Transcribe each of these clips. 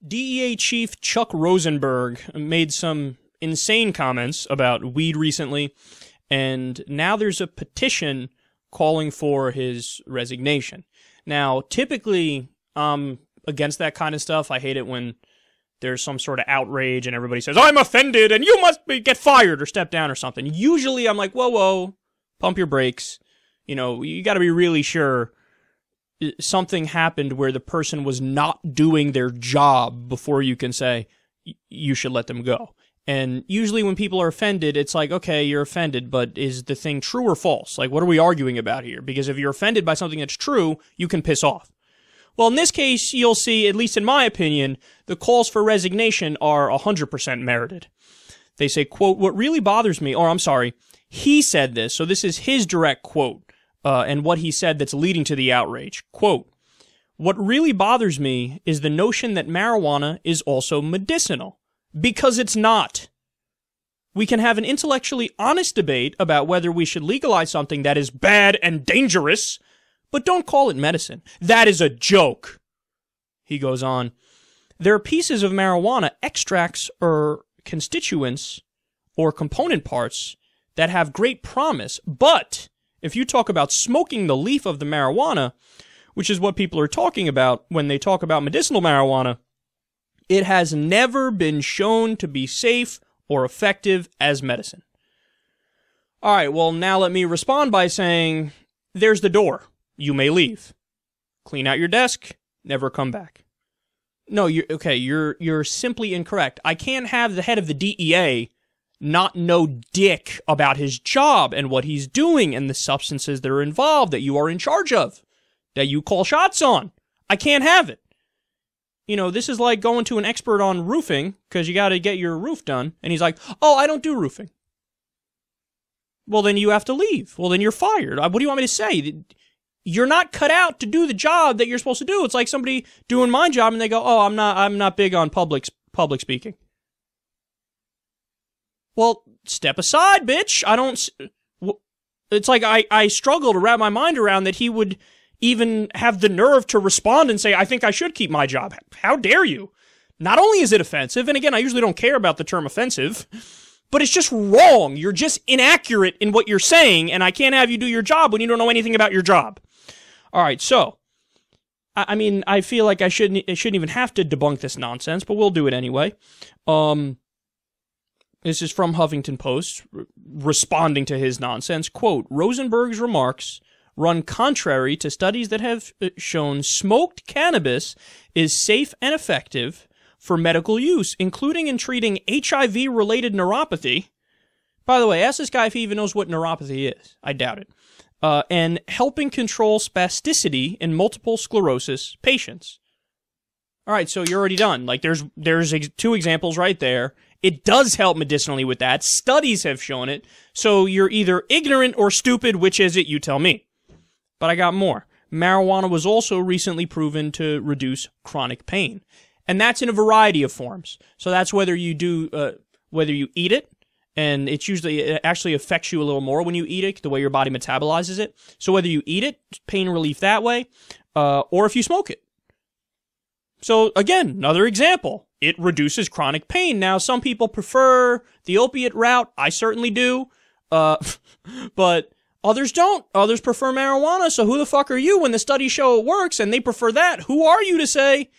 DEA Chief Chuck Rosenberg made some insane comments about weed recently, and now there's a petition calling for his resignation. Now, typically, I'm against that kind of stuff. I hate it when there's some sort of outrage and everybody says, I'm offended and you must get fired or step down or something. Usually I'm like, whoa, pump your brakes. You know, you got to be really sure something happened where the person was not doing their job before you can say you should let them go. And usually when people are offended, it's like, okay, you're offended, but is the thing true or false? Like, what are we arguing about here? Because if you're offended by something that's true, you can piss off. Well, in this case, you'll see, at least in my opinion, the calls for resignation are 100% merited. They say, quote, what really bothers me, or I'm sorry, he said this, so this is his direct quote, and what he said that's leading to the outrage. Quote, what really bothers me is the notion that marijuana is also medicinal. Because it's not. We can have an intellectually honest debate about whether we should legalize something that is bad and dangerous, but don't call it medicine. That is a joke. He goes on, there are pieces of marijuana, extracts or constituents or component parts that have great promise, but if you talk about smoking the leaf of the marijuana, which is what people are talking about when they talk about medicinal marijuana, it has never been shown to be safe or effective as medicine. All right, well, now let me respond by saying, there's the door. You may leave. Clean out your desk. Never come back. No, you're simply incorrect. I can't have the head of the DEA not know dick about his job and what he's doing and the substances that are involved that you are in charge of, that you call shots on. I can't have it. You know, this is like going to an expert on roofing because you got to get your roof done. And he's like, oh, I don't do roofing. Well, then you have to leave. Well, then you're fired. What do you want me to say? You're not cut out to do the job that you're supposed to do. It's like somebody doing my job and they go, oh, I'm not big on public speaking. Well, step aside, bitch. It's like I struggle to wrap my mind around that he would even have the nerve to respond and say, I think I should keep my job. How dare you? Not only is it offensive, and again, I usually don't care about the term offensive, but it's just wrong. You're just inaccurate in what you're saying, and I can't have you do your job when you don't know anything about your job. All right, so, I mean, I feel like I shouldn't even have to debunk this nonsense, but we'll do it anyway. This is from Huffington Post, responding to his nonsense. Quote, Rosenberg's remarks run contrary to studies that have shown smoked cannabis is safe and effective for medical use, including in treating HIV-related neuropathy. By the way, ask this guy if he even knows what neuropathy is. I doubt it. And helping control spasticity in multiple sclerosis patients. All right, so you're already done. Like, there's two examples right there. It does help medicinally with that. Studies have shown it. So you're either ignorant or stupid. Which is it? You tell me. But I got more. Marijuana was also recently proven to reduce chronic pain. And that's in a variety of forms. So that's whether you eat it, and it actually affects you a little more when you eat it, the way your body metabolizes it. So whether you eat it, pain relief that way, or if you smoke it. So again, another example. It reduces chronic pain. Now, some people prefer the opiate route. I certainly do. But others don't. Others prefer marijuana, so who the fuck are you when the studies show it works and they prefer that? Who are you to say,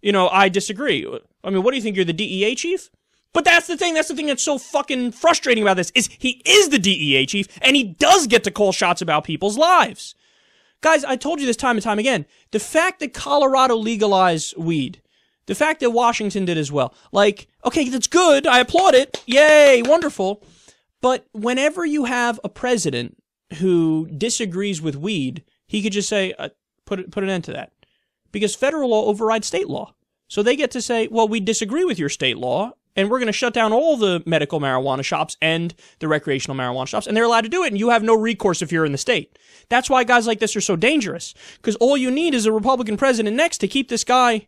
I disagree? I mean, what do you think, you're the DEA chief? But that's the thing that's so fucking frustrating about this, is he is the DEA chief, and he does get to call shots about people's lives. Guys, I told you this time and time again, the fact that Colorado legalized weed, the fact that Washington did as well, like, okay, that's good, I applaud it, yay, wonderful, but whenever you have a president who disagrees with weed, he could just say, put an end to that. Because federal law overrides state law. So they get to say, well, we disagree with your state law, and we're going to shut down all the medical marijuana shops and the recreational marijuana shops, and they're allowed to do it, and you have no recourse if you're in the state. That's why guys like this are so dangerous, because all you need is a Republican president next to keep this guy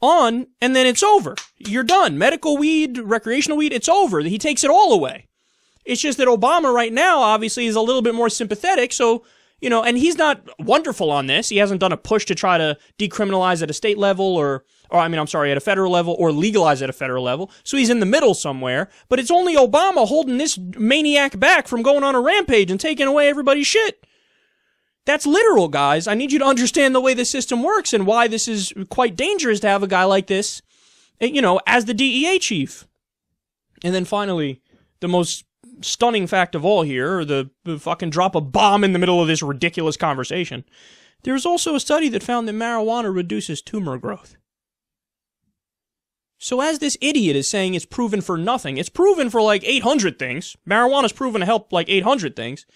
on, and then it's over. You're done. Medical weed, recreational weed, it's over. He takes it all away. It's just that Obama right now obviously is a little bit more sympathetic, so, and he's not wonderful on this. He hasn't done a push to try to decriminalize at a state level or or I mean, I'm sorry, at a federal level, or legalize at a federal level. So he's in the middle somewhere, but it's only Obama holding this maniac back from going on a rampage and taking away everybody's shit. That's literal, guys. I need you to understand the way the system works and why this is quite dangerous to have a guy like this, you know, as the DEA chief. And then finally, the most stunning fact of all here, or the fucking drop a bomb in the middle of this ridiculous conversation. There's also a study that found that marijuana reduces tumor growth. So as this idiot is saying it's proven for nothing, it's proven for like 800 things. Marijuana's proven to help like 800 things.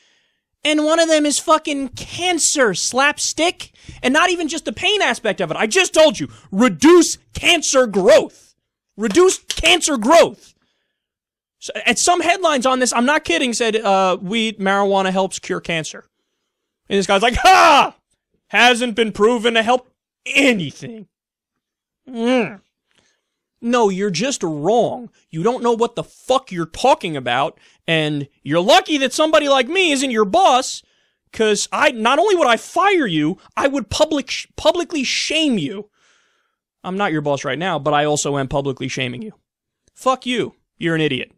And one of them is fucking cancer, slapstick. And not even just the pain aspect of it. I just told you, reduce cancer growth. Reduce cancer growth. So, and some headlines on this, I'm not kidding, said marijuana helps cure cancer. And this guy's like, ha! Hasn't been proven to help anything. No, you're just wrong. You don't know what the fuck you're talking about, and you're lucky that somebody like me isn't your boss, because not only would I fire you, I would publicly shame you. I'm not your boss right now, but I also am publicly shaming you. Fuck you. You're an idiot.